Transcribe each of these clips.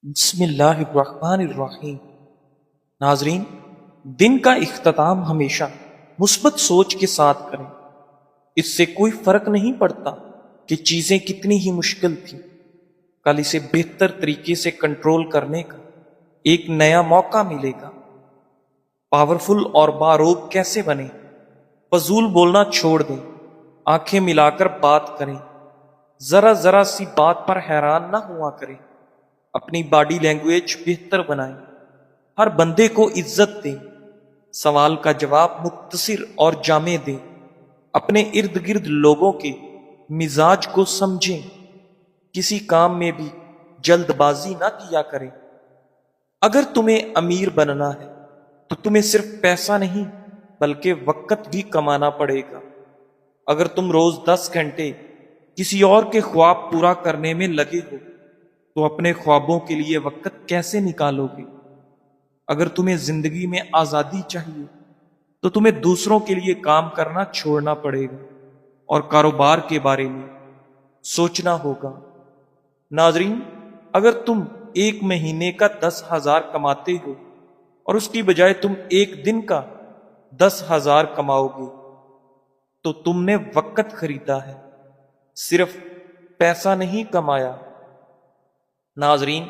بسم اللہ الرحمن الرحیم۔ ناظرین، دن کا اختتام ہمیشہ مثبت سوچ کے ساتھ کریں۔ اس سے کوئی فرق نہیں پڑتا کہ چیزیں کتنی ہی مشکل تھیں، کل اسے بہتر طریقے سے کنٹرول کرنے کا ایک نیا موقع ملے گا۔ پاورفل اور باروب کیسے بنیں؟ فضول بولنا چھوڑ دیں، آنکھیں ملا کر بات کریں، ذرا ذرا سی بات پر حیران نہ ہوا کریں، اپنی باڈی لینگویج بہتر بنائیں، ہر بندے کو عزت دیں، سوال کا جواب مختصر اور جامع دیں، اپنے ارد گرد لوگوں کے مزاج کو سمجھیں، کسی کام میں بھی جلد بازی نہ کیا کریں۔ اگر تمہیں امیر بننا ہے تو تمہیں صرف پیسہ نہیں بلکہ وقت بھی کمانا پڑے گا۔ اگر تم روز 10 گھنٹے کسی اور کے خواب پورا کرنے میں لگے ہو تو اپنے خوابوں کے لیے وقت کیسے نکالو گے؟ اگر تمہیں زندگی میں آزادی چاہیے تو تمہیں دوسروں کے لیے کام کرنا چھوڑنا پڑے گا اور کاروبار کے بارے میں سوچنا ہوگا۔ ناظرین، اگر تم ایک مہینے کا 10,000 کماتے ہو اور اس کی بجائے تم ایک دن کا 10,000 کماؤ گے تو تم نے وقت خریدا ہے، صرف پیسہ نہیں کمایا۔ ناظرین،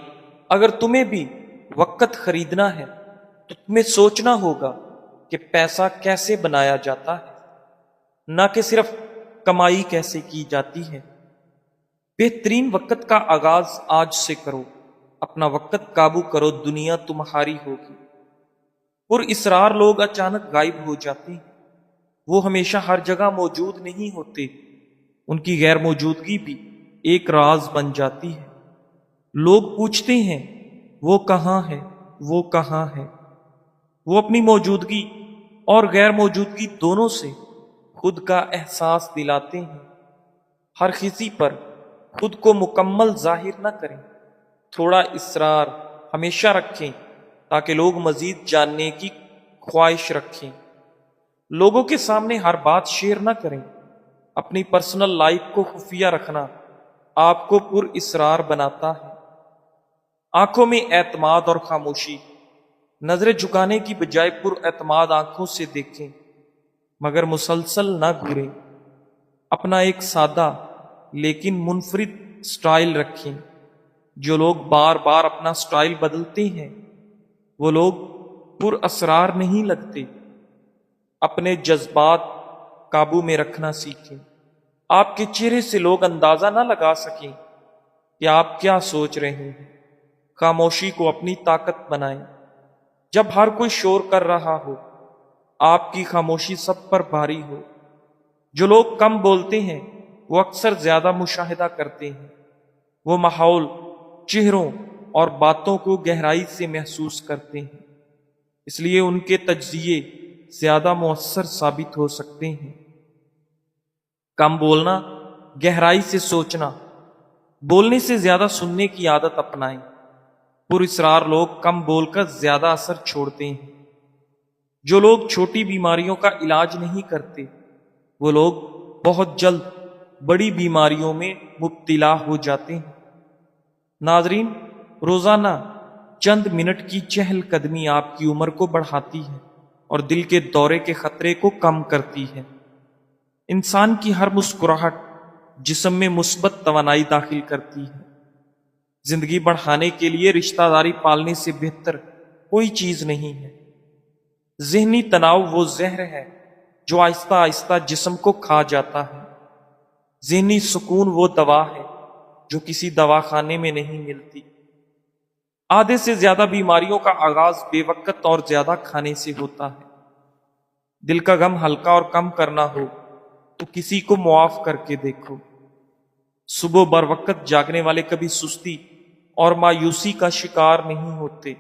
اگر تمہیں بھی وقت خریدنا ہے تو تمہیں سوچنا ہوگا کہ پیسہ کیسے بنایا جاتا ہے، نہ کہ صرف کمائی کیسے کی جاتی ہے۔ بہترین وقت کا آغاز آج سے کرو، اپنا وقت قابو کرو، دنیا تمہاری ہوگی۔ پر اسرار لوگ اچانک غائب ہو جاتے ہیں، وہ ہمیشہ ہر جگہ موجود نہیں ہوتے، ان کی غیر موجودگی بھی ایک راز بن جاتی ہے۔ لوگ پوچھتے ہیں وہ کہاں ہے، وہ کہاں ہے۔ وہ اپنی موجودگی اور غیر موجودگی دونوں سے خود کا احساس دلاتے ہیں۔ ہر کسی پر خود کو مکمل ظاہر نہ کریں، تھوڑا اصرار ہمیشہ رکھیں تاکہ لوگ مزید جاننے کی خواہش رکھیں۔ لوگوں کے سامنے ہر بات شیئر نہ کریں، اپنی پرسنل لائف کو خفیہ رکھنا آپ کو پر اسرار بناتا ہے۔ آنکھوں میں اعتماد اور خاموشی، نظریں جھکانے کی بجائے پر اعتماد آنکھوں سے دیکھیں مگر مسلسل نہ گھوریں۔ اپنا ایک سادہ لیکن منفرد سٹائل رکھیں۔ جو لوگ بار بار اپنا سٹائل بدلتے ہیں وہ لوگ پر اسرار نہیں لگتے۔ اپنے جذبات قابو میں رکھنا سیکھیں۔ آپ کے چہرے سے لوگ اندازہ نہ لگا سکیں کہ آپ کیا سوچ رہے ہیں۔ خاموشی کو اپنی طاقت بنائیں۔ جب ہر کوئی شور کر رہا ہو، آپ کی خاموشی سب پر بھاری ہو۔ جو لوگ کم بولتے ہیں وہ اکثر زیادہ مشاہدہ کرتے ہیں۔ وہ ماحول، چہروں اور باتوں کو گہرائی سے محسوس کرتے ہیں، اس لیے ان کے تجزیے زیادہ مؤثر ثابت ہو سکتے ہیں۔ کم بولنا، گہرائی سے سوچنا، بولنے سے زیادہ سننے کی عادت اپنائیں۔ پر اسرار لوگ کم بول کر زیادہ اثر چھوڑتے ہیں۔ جو لوگ چھوٹی بیماریوں کا علاج نہیں کرتے وہ لوگ بہت جلد بڑی بیماریوں میں مبتلا ہو جاتے ہیں۔ ناظرین، روزانہ چند منٹ کی چہل قدمی آپ کی عمر کو بڑھاتی ہے اور دل کے دورے کے خطرے کو کم کرتی ہے۔ انسان کی ہر مسکراہٹ جسم میں مثبت توانائی داخل کرتی ہے۔ زندگی بڑھانے کے لیے رشتہ داری پالنے سے بہتر کوئی چیز نہیں ہے۔ ذہنی تناؤ وہ زہر ہے جو آہستہ آہستہ جسم کو کھا جاتا ہے۔ ذہنی سکون وہ دوا ہے جو کسی دواخانے میں نہیں ملتی۔ آدھے سے زیادہ بیماریوں کا آغاز بے وقت اور زیادہ کھانے سے ہوتا ہے۔ دل کا غم ہلکا اور کم کرنا ہو تو کسی کو معاف کر کے دیکھو۔ صبح بر وقت جاگنے والے کبھی سستی اور مایوسی کا شکار نہیں ہوتے۔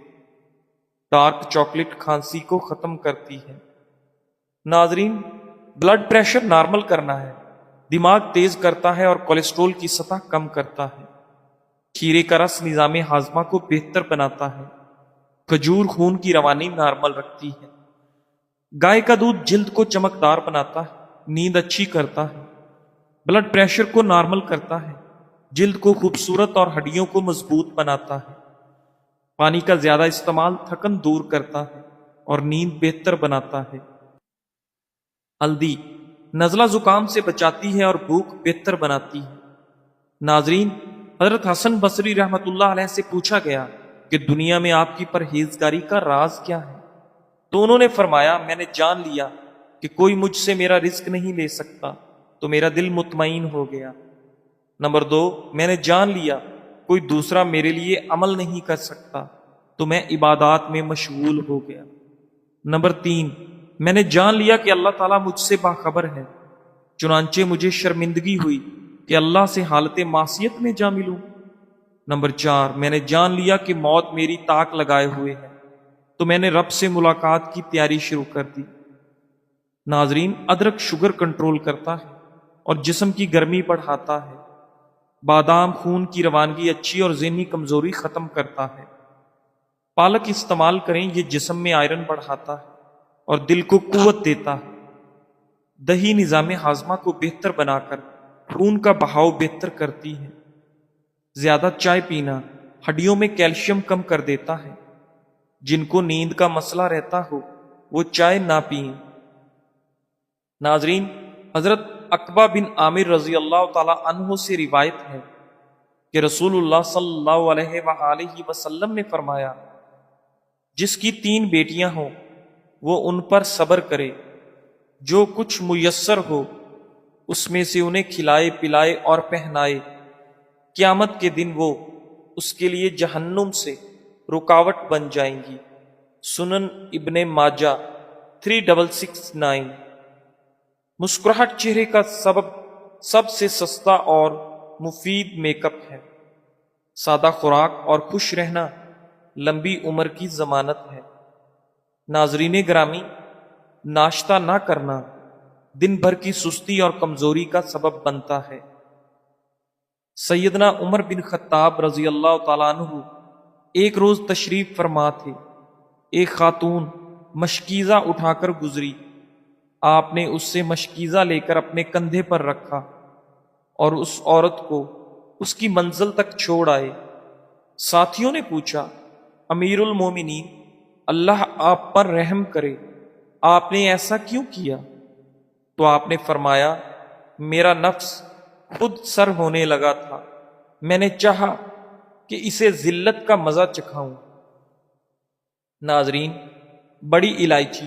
ڈارک چاکلیٹ کھانسی کو ختم کرتی ہے۔ ناظرین، بلڈ پریشر نارمل کرنا ہے، دماغ تیز کرتا ہے اور کولیسٹرول کی سطح کم کرتا ہے۔ کھیرے کا رس نظام ہاضمہ کو بہتر بناتا ہے۔ کھجور خون کی روانی نارمل رکھتی ہے۔ گائے کا دودھ جلد کو چمکدار بناتا ہے، نیند اچھی کرتا ہے۔ بلڈ پریشر کو نارمل کرتا ہے، جلد کو خوبصورت اور ہڈیوں کو مضبوط بناتا ہے۔ پانی کا زیادہ استعمال تھکن دور کرتا ہے اور نیند بہتر بناتا ہے۔ ہلدی نزلہ زکام سے بچاتی ہے اور بھوک بہتر بناتی ہے۔ ناظرین، حضرت حسن بصری رحمۃ اللہ علیہ سے پوچھا گیا کہ دنیا میں آپ کی پرہیزگاری کا راز کیا ہے؟ تو انہوں نے فرمایا، میں نے جان لیا کہ کوئی مجھ سے میرا رزق نہیں لے سکتا تو میرا دل مطمئن ہو گیا۔ نمبر 2، میں نے جان لیا کوئی دوسرا میرے لیے عمل نہیں کر سکتا تو میں عبادات میں مشغول ہو گیا۔ نمبر 3، میں نے جان لیا کہ اللہ تعالیٰ مجھ سے باخبر ہے، چنانچہ مجھے شرمندگی ہوئی کہ اللہ سے حالت معصیت میں جا ملوں۔ نمبر 4، میں نے جان لیا کہ موت میری طاق لگائے ہوئے ہے تو میں نے رب سے ملاقات کی تیاری شروع کر دی۔ ناظرین، ادرک شوگر کنٹرول کرتا ہے اور جسم کی گرمی بڑھاتا ہے۔ بادام خون کی روانگی اچھی اور ذہنی کمزوری ختم کرتا ہے۔ پالک استعمال کریں، یہ جسم میں آئرن بڑھاتا ہے اور دل کو قوت دیتا ہے۔ دہی نظام ہاضمہ کو بہتر بنا کر خون کا بہاؤ بہتر کرتی ہے۔ زیادہ چائے پینا ہڈیوں میں کیلشیم کم کر دیتا ہے۔ جن کو نیند کا مسئلہ رہتا ہو وہ چائے نہ پئیں۔ ناظرین، حضرت عقبہ بن عامر رضی اللہ تعالی عنہ سے روایت ہے کہ رسول اللہ صلی اللہ علیہ وآلہ وسلم نے فرمایا، جس کی 3 بیٹیاں ہوں وہ ان پر صبر کرے، جو کچھ میسر ہو اس میں سے انہیں کھلائے پلائے اور پہنائے، قیامت کے دن وہ اس کے لیے جہنم سے رکاوٹ بن جائیں گی۔ سنن ابن ماجہ 3669۔ مسکراہٹ چہرے کا سب سے سستا اور مفید میک اپ ہے۔ سادہ خوراک اور خوش رہنا لمبی عمر کی ضمانت ہے۔ ناظرین گرامی، ناشتہ نہ کرنا دن بھر کی سستی اور کمزوری کا سبب بنتا ہے۔ سیدنا عمر بن خطاب رضی اللہ تعالیٰ عنہ ایک روز تشریف فرما تھے۔ ایک خاتون مشکیزہ اٹھا کر گزری۔ آپ نے اس سے مشکیزہ لے کر اپنے کندھے پر رکھا اور اس عورت کو اس کی منزل تک چھوڑ آئے۔ ساتھیوں نے پوچھا، امیر المومنین، اللہ آپ پر رحم کرے، آپ نے ایسا کیوں کیا؟ تو آپ نے فرمایا، میرا نفس خود سر ہونے لگا تھا، میں نے چاہا کہ اسے ذلت کا مزہ چکھاؤں۔ ناظرین، بڑی الائچی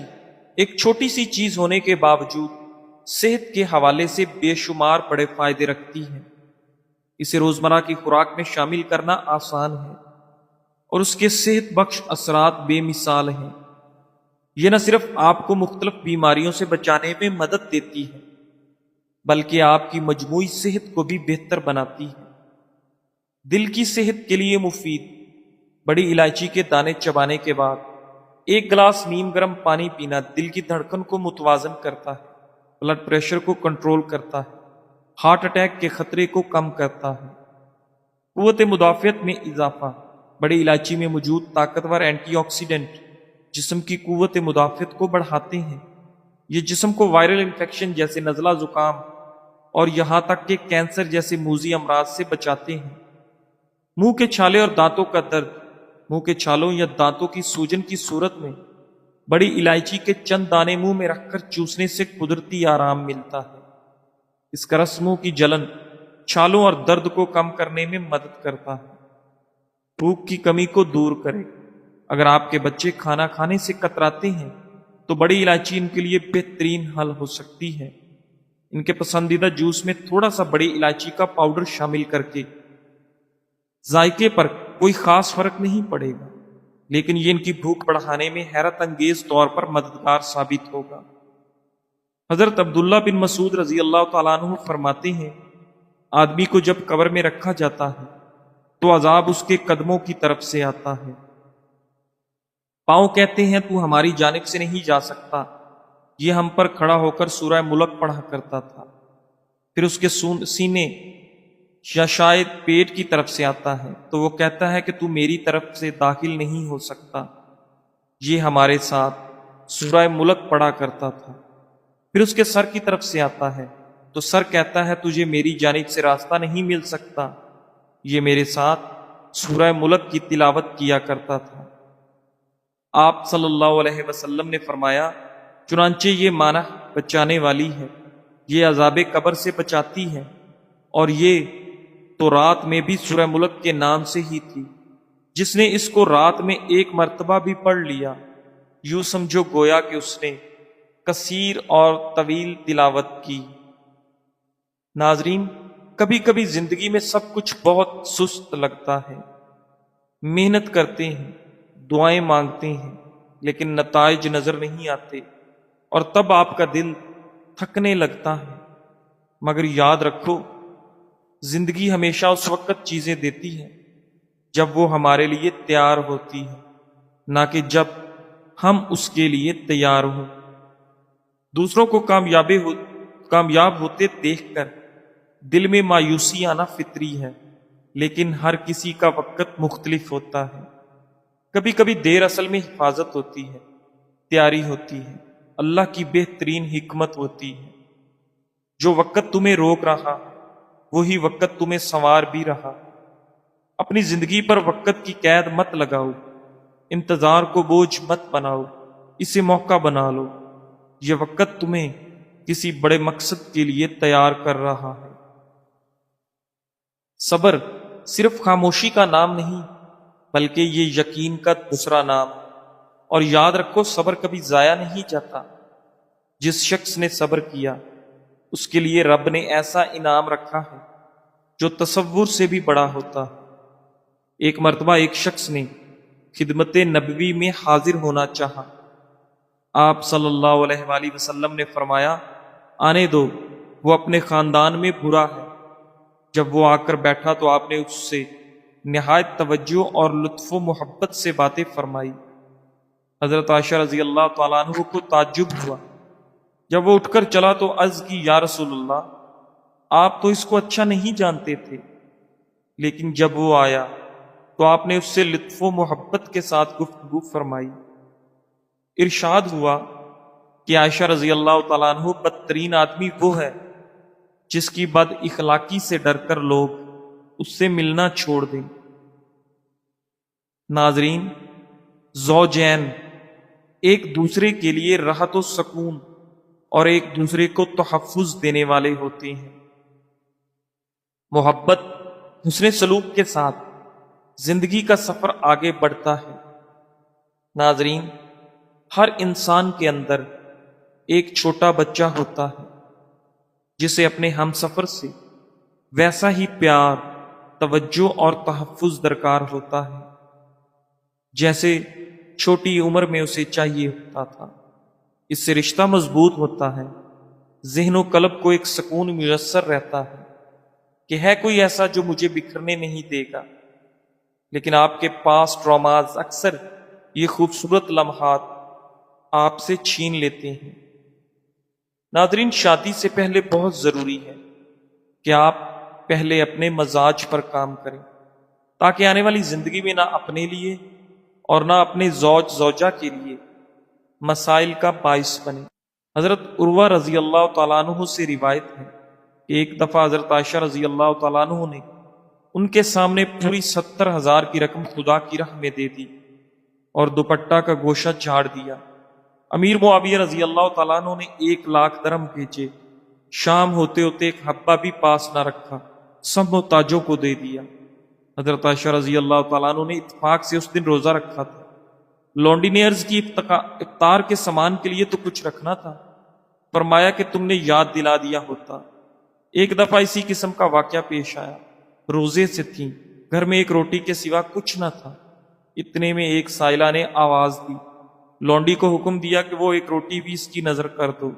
ایک چھوٹی سی چیز ہونے کے باوجود صحت کے حوالے سے بے شمار بڑے فائدے رکھتی ہے۔ اسے روزمرہ کی خوراک میں شامل کرنا آسان ہے اور اس کے صحت بخش اثرات بے مثال ہیں۔ یہ نہ صرف آپ کو مختلف بیماریوں سے بچانے میں مدد دیتی ہے بلکہ آپ کی مجموعی صحت کو بھی بہتر بناتی ہے۔ دل کی صحت کے لیے مفید بڑی الائچی کے دانے چبانے کے بعد 1 گلاس نیم گرم پانی پینا دل کی دھڑکن کو متوازن کرتا ہے، بلڈ پریشر کو کنٹرول کرتا ہے، ہارٹ اٹیک کے خطرے کو کم کرتا ہے۔ قوت مدافعت میں اضافہ بڑی الائچی میں موجود طاقتور اینٹی آکسیڈنٹ جسم کی قوت مدافعت کو بڑھاتے ہیں۔ یہ جسم کو وائرل انفیکشن جیسے نزلہ زکام اور یہاں تک کہ کینسر جیسے موذی امراض سے بچاتے ہیں۔ منہ کے چھالے اور دانتوں کا درد، منہ کے چھالوں یا دانتوں کی سوجن کی صورت میں بڑی الائچی کے چند دانے منہ میں رکھ کر چوسنے سے قدرتی آرام ملتا ہے۔ اس کا رس منہ کی جلن، چھالوں اور درد کو کم کرنے میں مدد کرتا ہے، بھوک کی کمی کو دور کرے۔ اگر آپ کے بچے کھانا کھانے سے کتراتے ہیں تو بڑی الائچی ان کے لیے بہترین حل ہو سکتی ہے۔ ان کے پسندیدہ جوس میں تھوڑا سا بڑی الائچی کا پاؤڈر شامل کر کے ذائقے پر کوئی خاص فرق نہیں پڑے گا، لیکن یہ ان کی بھوک بڑھانے میں حیرت انگیز طور پر مددگار ثابت ہوگا۔ حضرت عبداللہ بن مسعود رضی اللہ تعالیٰ عنہ فرماتے ہیں، آدمی کو جب قبر میں رکھا جاتا ہے تو عذاب اس کے قدموں کی طرف سے آتا ہے۔ پاؤں کہتے ہیں، تو ہماری جانب سے نہیں جا سکتا۔ یہ ہم پر کھڑا ہو کر سورہ ملک پڑھا کرتا تھا۔ پھر اس کے سینے یا شاید پیٹ کی طرف سے آتا ہے تو وہ کہتا ہے کہ تو میری طرف سے داخل نہیں ہو سکتا۔ یہ ہمارے ساتھ سورہ ملک پڑھا کرتا تھا۔ پھر اس کے سر کی طرف سے آتا ہے تو سر کہتا ہے تجھے میری جانب سے راستہ نہیں مل سکتا۔ یہ میرے ساتھ سورہ ملک کی تلاوت کیا کرتا تھا۔ آپ صلی اللہ علیہ وسلم نے فرمایا، چنانچہ یہ معنی بچانے والی ہے، یہ عذاب قبر سے بچاتی ہے، اور یہ تو رات میں بھی سورہ ملک کے نام سے ہی تھی۔ جس نے اس کو رات میں ایک مرتبہ بھی پڑھ لیا، یوں سمجھو گویا کہ اس نے کثیر اور طویل تلاوت کی۔ ناظرین، کبھی کبھی زندگی میں سب کچھ بہت سست لگتا ہے، محنت کرتے ہیں، دعائیں مانگتے ہیں، لیکن نتائج نظر نہیں آتے، اور تب آپ کا دل تھکنے لگتا ہے۔ مگر یاد رکھو، زندگی ہمیشہ اس وقت چیزیں دیتی ہے جب وہ ہمارے لیے تیار ہوتی ہے، نہ کہ جب ہم اس کے لیے تیار ہوں۔ دوسروں کو کامیاب ہوتے دیکھ کر دل میں مایوسی آنا فطری ہے، لیکن ہر کسی کا وقت مختلف ہوتا ہے۔ کبھی کبھی دیر اصل میں حفاظت ہوتی ہے، تیاری ہوتی ہے، اللہ کی بہترین حکمت ہوتی ہے۔ جو وقت تمہیں روک رہا وہی وقت تمہیں سنوار بھی رہا۔ اپنی زندگی پر وقت کی قید مت لگاؤ، انتظار کو بوجھ مت بناؤ، اسے موقع بنا لو۔ یہ وقت تمہیں کسی بڑے مقصد کے لیے تیار کر رہا ہے۔ صبر صرف خاموشی کا نام نہیں، بلکہ یہ یقین کا دوسرا نام۔ اور یاد رکھو، صبر کبھی ضائع نہیں جاتا۔ جس شخص نے صبر کیا، اس کے لیے رب نے ایسا انعام رکھا ہے جو تصور سے بھی بڑا ہوتا ہے۔ ایک مرتبہ ایک شخص نے خدمت نبوی میں حاضر ہونا چاہا۔ آپ صلی اللہ علیہ وآلہ وسلم نے فرمایا، آنے دو، وہ اپنے خاندان میں برا ہے۔ جب وہ آ کر بیٹھا تو آپ نے اس سے نہایت توجہ اور لطف و محبت سے باتیں فرمائی۔ حضرت عائشہ رضی اللہ تعالیٰ عنہ کو تعجب ہوا۔ جب وہ اٹھ کر چلا تو عرض کی، یا رسول اللہ، آپ تو اس کو اچھا نہیں جانتے تھے، لیکن جب وہ آیا تو آپ نے اس سے لطف و محبت کے ساتھ گفتگو فرمائی۔ ارشاد ہوا کہ عائشہ رضی اللہ تعالیٰ عنہ بدترین آدمی وہ ہے جس کی بد اخلاقی سے ڈر کر لوگ اس سے ملنا چھوڑ دیں۔ ناظرین، زوجین ایک دوسرے کے لیے راحت و سکون اور ایک دوسرے کو تحفظ دینے والے ہوتے ہیں۔ محبت، حسن سلوک کے ساتھ زندگی کا سفر آگے بڑھتا ہے۔ ناظرین، ہر انسان کے اندر ایک چھوٹا بچہ ہوتا ہے جسے اپنے ہم سفر سے ویسا ہی پیار، توجہ اور تحفظ درکار ہوتا ہے جیسے چھوٹی عمر میں اسے چاہیے ہوتا تھا۔ اس سے رشتہ مضبوط ہوتا ہے، ذہن و قلب کو ایک سکون میسر رہتا ہے کہ ہے کوئی ایسا جو مجھے بکھرنے نہیں دے گا۔ لیکن آپ کے پاس ٹراماز اکثر یہ خوبصورت لمحات آپ سے چھین لیتے ہیں۔ ناظرین، شادی سے پہلے بہت ضروری ہے کہ آپ پہلے اپنے مزاج پر کام کریں، تاکہ آنے والی زندگی میں نہ اپنے لیے اور نہ اپنے زوجہ کے لیے مسائل کا باعث بنے۔ حضرت عروہ رضی اللہ تعالیٰ عنہ سے روایت ہے کہ ایک دفعہ حضرت عائشہ رضی اللہ تعالیٰ عنہ نے ان کے سامنے پوری 70,000 کی رقم خدا کی راہ میں دے دی اور دوپٹہ کا گوشہ جھاڑ دیا۔ امیر معاویہ رضی اللہ تعالیٰ عنہ نے 1,00,000 درہم بھیجے۔ شام ہوتے ہوتے ایک حبہ بھی پاس نہ رکھا، سب محتاجوں کو دے دیا۔ حضرت عائشہ رضی اللہ تعالیٰ عنہ نے اتفاق سے اس دن روزہ رکھا تھا۔ لونڈی نے عرض کی، افطار کے سامان کے لیے تو کچھ رکھنا تھا۔ فرمایا کہ تم نے یاد دلا دیا ہوتا۔ ایک دفعہ اسی قسم کا واقعہ پیش آیا۔ روزے سے تھیں، گھر میں ایک روٹی کے سوا کچھ نہ تھا۔ اتنے میں ایک سائلہ نے آواز دی۔ لونڈی کو حکم دیا کہ وہ ایک روٹی بھی اس کی نظر کر دو۔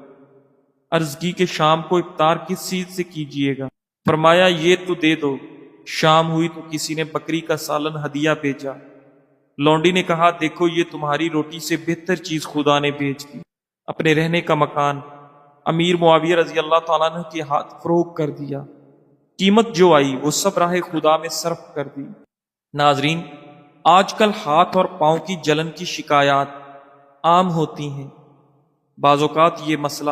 عرض کی کہ شام کو افطار کس چیز سے کیجیے گا؟ فرمایا یہ تو دے دو۔ شام ہوئی تو کسی نے بکری کا سالن ہدیہ بھیجا۔ لونڈی نے کہا، دیکھو یہ تمہاری روٹی سے بہتر چیز خدا نے بھیج دی۔ اپنے رہنے کا مکان امیر معاویہ رضی اللہ تعالیٰ عنہ کے ہاتھ فروغ کر دیا۔ قیمت جو آئی وہ سب راہ خدا میں صرف کر دی۔ ناظرین، آج کل ہاتھ اور پاؤں کی جلن کی شکایات عام ہوتی ہیں۔ بعض اوقات یہ مسئلہ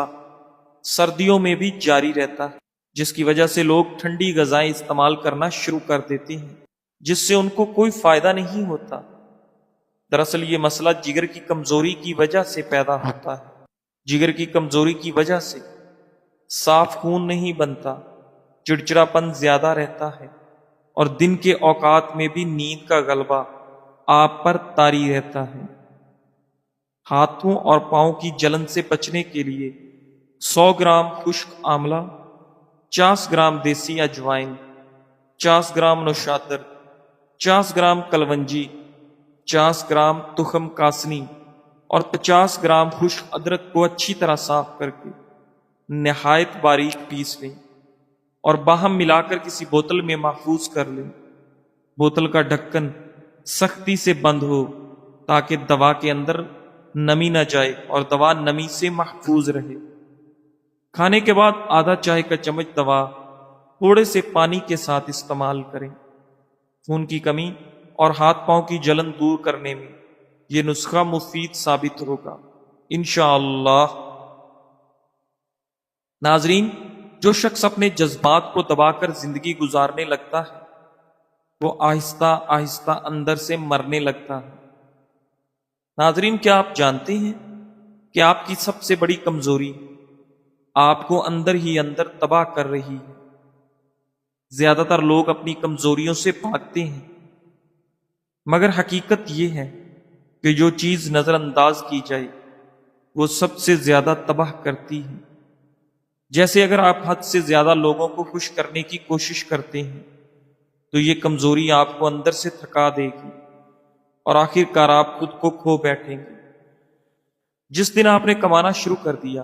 سردیوں میں بھی جاری رہتا ہے، جس کی وجہ سے لوگ ٹھنڈی غذائیں استعمال کرنا شروع کر دیتے ہیں، جس سے ان کو کوئی فائدہ نہیں ہوتا۔ دراصل یہ مسئلہ جگر کی کمزوری کی وجہ سے پیدا ہوتا ہے۔ جگر کی کمزوری کی وجہ سے صاف خون نہیں بنتا، چڑچڑاپن زیادہ رہتا ہے، اور دن کے اوقات میں بھی نیند کا غلبہ آپ پر طاری رہتا ہے۔ ہاتھوں اور پاؤں کی جلن سے بچنے کے لیے 100 گرام خشک آملہ، 50 گرام دیسی اجوائن، 50 gram نوشادر، 50 gram kalonji, 50 gram تخم Kasni اور 50 گرام خشک ادرک کو اچھی طرح صاف کر کے نہایت باریک پیس لیں اور باہم ملا کر کسی بوتل میں محفوظ کر لیں۔ بوتل کا ڈھکن سختی سے بند ہو تاکہ دوا کے اندر نمی نہ جائے اور دوا نمی سے محفوظ رہے۔ کھانے کے بعد آدھا چائے کا چمچ دوا تھوڑے سے پانی کے ساتھ استعمال کریں۔ خون کی کمی اور ہاتھ پاؤں کی جلن دور کرنے میں یہ نسخہ مفید ثابت ہوگا انشاءاللہ۔ ناظرین، جو شخص اپنے جذبات کو دبا کر زندگی گزارنے لگتا ہے وہ آہستہ آہستہ اندر سے مرنے لگتا ہے۔ ناظرین، کیا آپ جانتے ہیں کہ آپ کی سب سے بڑی کمزوری آپ کو اندر ہی اندر تباہ کر رہی ہے؟ زیادہ تر لوگ اپنی کمزوریوں سے بھاگتے ہیں، مگر حقیقت یہ ہے کہ جو چیز نظر انداز کی جائے وہ سب سے زیادہ تباہ کرتی ہے۔ جیسے اگر آپ حد سے زیادہ لوگوں کو خوش کرنے کی کوشش کرتے ہیں تو یہ کمزوری آپ کو اندر سے تھکا دے گی اور آخر کار آپ خود کو کھو بیٹھیں گے۔ جس دن آپ نے کمانا شروع کر دیا،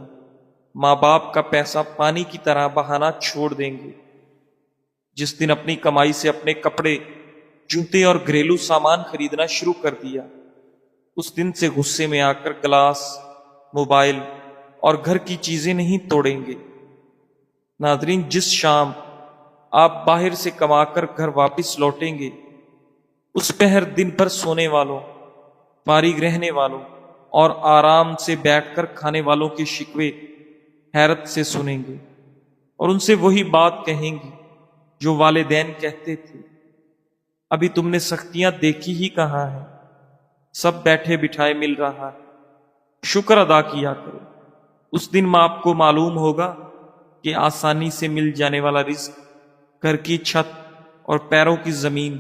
ماں باپ کا پیسہ پانی کی طرح بہانا چھوڑ دیں گے۔ جس دن اپنی کمائی سے اپنے کپڑے، جوتے اور گھریلو سامان خریدنا شروع کر دیا، اس دن سے غصے میں آ کر گلاس، موبائل اور گھر کی چیزیں نہیں توڑیں گے۔ ناظرین، جس شام آپ باہر سے کما کر گھر واپس لوٹیں گے، اس پہر دن بھر سونے والوں، فارغ رہنے والوں اور آرام سے بیٹھ کر کھانے والوں کے شکوے حیرت سے سنیں گے اور ان سے وہی بات کہیں گی جو والدین کہتے تھے، ابھی تم نے سختیاں دیکھی ہی کہاں ہے، سب بیٹھے بٹھائے مل رہا ہے، شکر ادا کیا کرو۔ اس دن آپ کو معلوم ہوگا کہ آسانی سے مل جانے والا رزق، گھر کی چھت اور پیروں کی زمین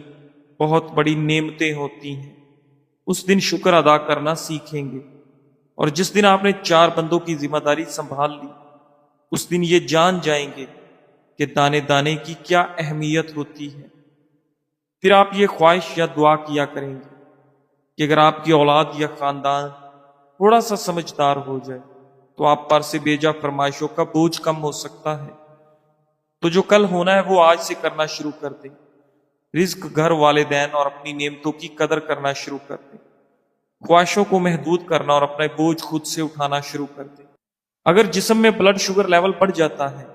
بہت بڑی نعمتیں ہوتی ہیں۔ اس دن شکر ادا کرنا سیکھیں گے، اور جس دن آپ نے 4 بندوں کی ذمہ داری سنبھال لی، اس دن یہ جان جائیں گے کہ دانے دانے کی کیا اہمیت ہوتی ہے۔ پھر آپ یہ خواہش یا دعا کیا کریں گے کہ اگر آپ کی اولاد یا خاندان تھوڑا سا سمجھدار ہو جائے تو آپ پر سے بیجا فرمائشوں کا بوجھ کم ہو سکتا ہے۔ تو جو کل ہونا ہے وہ آج سے کرنا شروع کر دیں۔ رزق، گھر، والدین اور اپنی نعمتوں کی قدر کرنا شروع کر دیں۔ خواہشوں کو محدود کرنا اور اپنا بوجھ خود سے اٹھانا شروع کر دیں۔ اگر جسم میں بلڈ شوگر لیول بڑھ جاتا ہے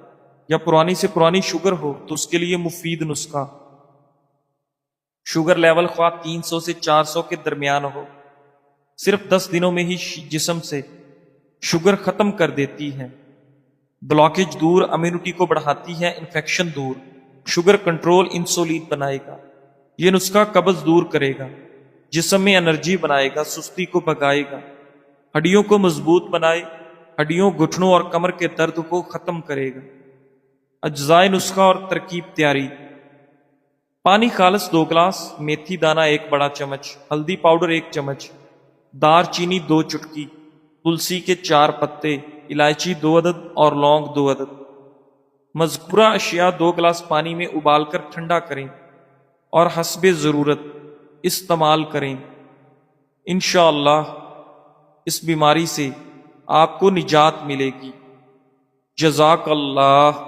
یا پرانی سے پرانی شوگر ہو تو اس کے لیے مفید نسخہ، شوگر لیول خواہ 300 سے 400 کے درمیان ہو، صرف 10 دنوں میں ہی جسم سے شوگر ختم کر دیتی ہے۔ بلاکیج دور، امیونٹی کو بڑھاتی ہے، انفیکشن دور، شوگر کنٹرول، انسولین بنائے گا۔ یہ نسخہ قبض دور کرے گا، جسم میں انرجی بنائے گا، سستی کو بھگائے گا، ہڈیوں کو مضبوط بنائے، ہڈیوں، گھٹنوں اور کمر کے درد کو ختم کرے گا۔ اجزائے نسخہ اور ترکیب تیاری: پانی خالص 2 گلاس، میتھی دانہ 1 بڑا چمچ، ہلدی پاؤڈر 1 چمچ، دار چینی 2 چٹکی، تلسی کے 4 پتے، الائچی 2 عدد اور لونگ 2 عدد۔ مذکورہ اشیاء 2 گلاس پانی میں ابال کر ٹھنڈا کریں اور حسب ضرورت استعمال کریں۔ انشاءاللہ اس بیماری سے آپ کو نجات ملے گی۔ جزاک اللہ۔